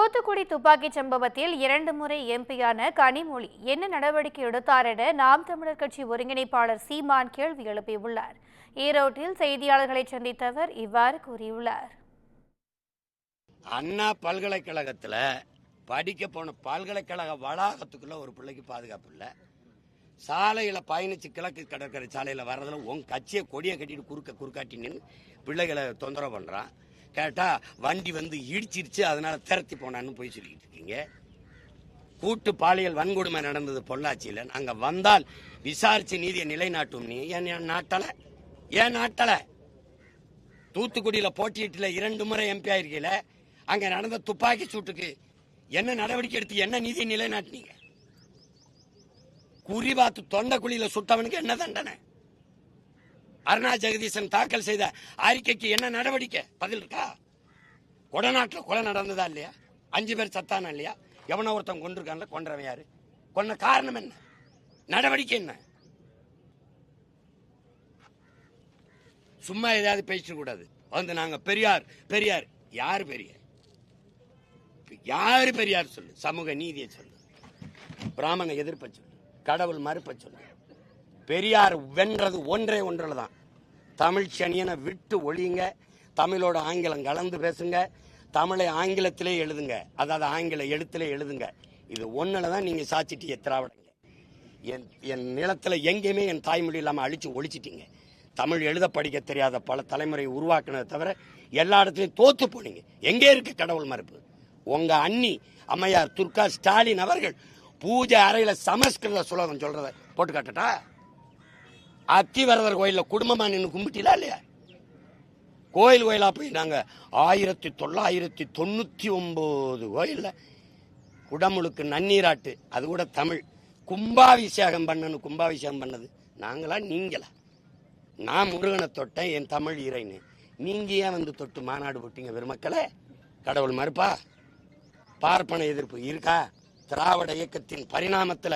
தூத்துக்குடி துப்பாக்கிச் சம்பவத்தில் 2 முறை எம்பியான கனிமொழி என்ன நடவடிக்கை எடுத்தார் என நாம் தமிழர் கட்சி ஒருங்கிணைப்பாளர் சீமான் கேள்வி எழுப்பியுள்ளார். ஈரோட்டில் செய்தியாளர்களை சந்தித்த அவர் இவ்வாறு கூறியுள்ளார். அண்ணா பல்கலைக்கழகத்துல படிக்க போன பல்கலைக்கழக வளாகத்துக்குள்ள ஒரு பிள்ளைக்கு பாதுகாப்பு இல்லை. சாலையில பயணிச்சு கிழக்கு கடற்கரை சாலையில வர்றதுல உன் கட்சியை கொடியை கட்டிட்டு குறுக்காட்டி நின்று பிள்ளைகளை தொந்தரவு பண்றான். கேட்டா வண்டி வந்து இடிச்சிருச்சு, அதனால திரத்தி போனான்னு போய் சொல்லிட்டு இருக்கீங்க. கூட்டு பாலியல் வன்கொடுமை நடந்தது பொள்ளாச்சியில. நாங்க வந்தால் விசாரிச்சு நீதியை நிலைநாட்டும். நீ ஏன் நாட்டல? தூத்துக்குடியில போட்டியிட்டுல 2 முறை எம்பி ஆயிருக்கீல, அங்க நடந்த துப்பாக்கி சூட்டுக்கு என்ன நடவடிக்கை எடுத்து என்ன நீதியை நிலைநாட்டினீங்க? குறிபாத்து தொண்டக்குழியில சுட்டவனுக்கு என்ன தண்டனை? அருணா ஜெகதீசன் தாக்கல் செய்த அறிக்கைக்கு என்ன நடவடிக்கை? பதில் இருக்கா? கொடநாட்டில் கொலை நடந்ததா இல்லையா? 5 பேர் சத்தானா இல்லையா? எவனோ ஒருத்தன் கொண்டிருக்கான்ல, கொன்றவன் யாரு? கொன்ன காரணம் என்ன? நடவடிக்கை என்ன? சும்மா ஏதாவது பேசிட கூடாது. வந்து நாங்க பெரியார் யாரு பெரியார் சொல்லு. சமூக நீதியை சொல்லு, பிராமண எதிர்ப்பை சொல்லு, கடவுள் மறுப்பை சொல்லு. பெரியார் வென்றது ஒன்றுல தான். தமிழ் சனியனை விட்டு ஒழியுங்க. தமிழோட ஆங்கிலம் கலந்து பேசுங்க. தமிழை ஆங்கிலத்திலே எழுதுங்க, அதாவது ஆங்கில எழுத்திலே எழுதுங்க. இது ஒன்னுல தான் நீங்க சாச்சிட்டீங்க திராவிடங்க. என் நிலத்துல எங்கேயுமே என் தாய்மொழி இல்லாம அழிச்சு ஒழிச்சிட்டீங்க. தமிழ் எழுத படிக்க தெரியாத பல தலைமுறை உருவாக்குனதை தவிர எல்லா இடத்துலையும் தோத்து போனீங்க. எங்கே இருக்கு கடவுள் மறுப்பு? உங்க அண்ணி அம்மையார் துர்கா ஸ்டாலின் அவர்கள் பூஜை அறையில சமஸ்கிருத சுலோகம் சொல்றத போட்டு காட்டட்டா? அத்திவரதர் கோயில குடும்பமா நின்று கும்பிட்டீங்களா இல்லையா? கோயிலா போய் நாங்க 1999 கோயில்ல குடமுழுக்கு நன்னீராட்டு, அது கூட தமிழ் கும்பாபிஷேகம் பண்ணது நாங்களா நீங்களா? நான் முருகனை தொட்டேன், என் தமிழ் இறைன்னு. நீங்க ஏன் வந்து தொட்டு மாநாடு போட்டீங்க பெருமக்களே? கடவுள் மறுப்பா? பார்ப்பன எதிர்ப்பு இருக்கா? திராவிட இயக்கத்தின் பரிணாமத்துல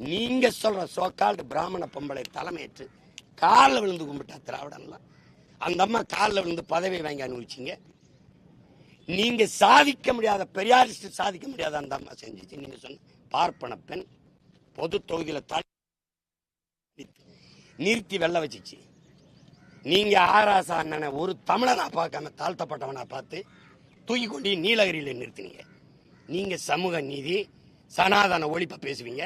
நீங்க சொல்ற சோக்கால்டு பிராமண பொம்பளை தலைமையேற்று காலில் விழுந்து கும்பிட்டா திராவிடம்லாம். அந்த அம்மா காலில் விழுந்து பதவி வாங்கி அனுபவிச்சிங்க. நீங்க சாதிக்க முடியாத, பெரியாரிஸ்ட் சாதிக்க முடியாத அந்த அம்மா செஞ்சிச்சு. நீங்க சொன்ன பார்ப்பன பெண் பொது தொகுதியில நிறுத்தி வெள்ள வச்சிச்சு. நீங்க ஆராசா அண்ணனை ஒரு தமிழனா பார்க்காம தாழ்த்தப்பட்டவனா பார்த்து தூக்கி கொண்டு நீலகிரியில நிறுத்தினீங்க. நீங்க சமூக நீதி, சனாதன ஒழிப்பை பேசுவீங்க.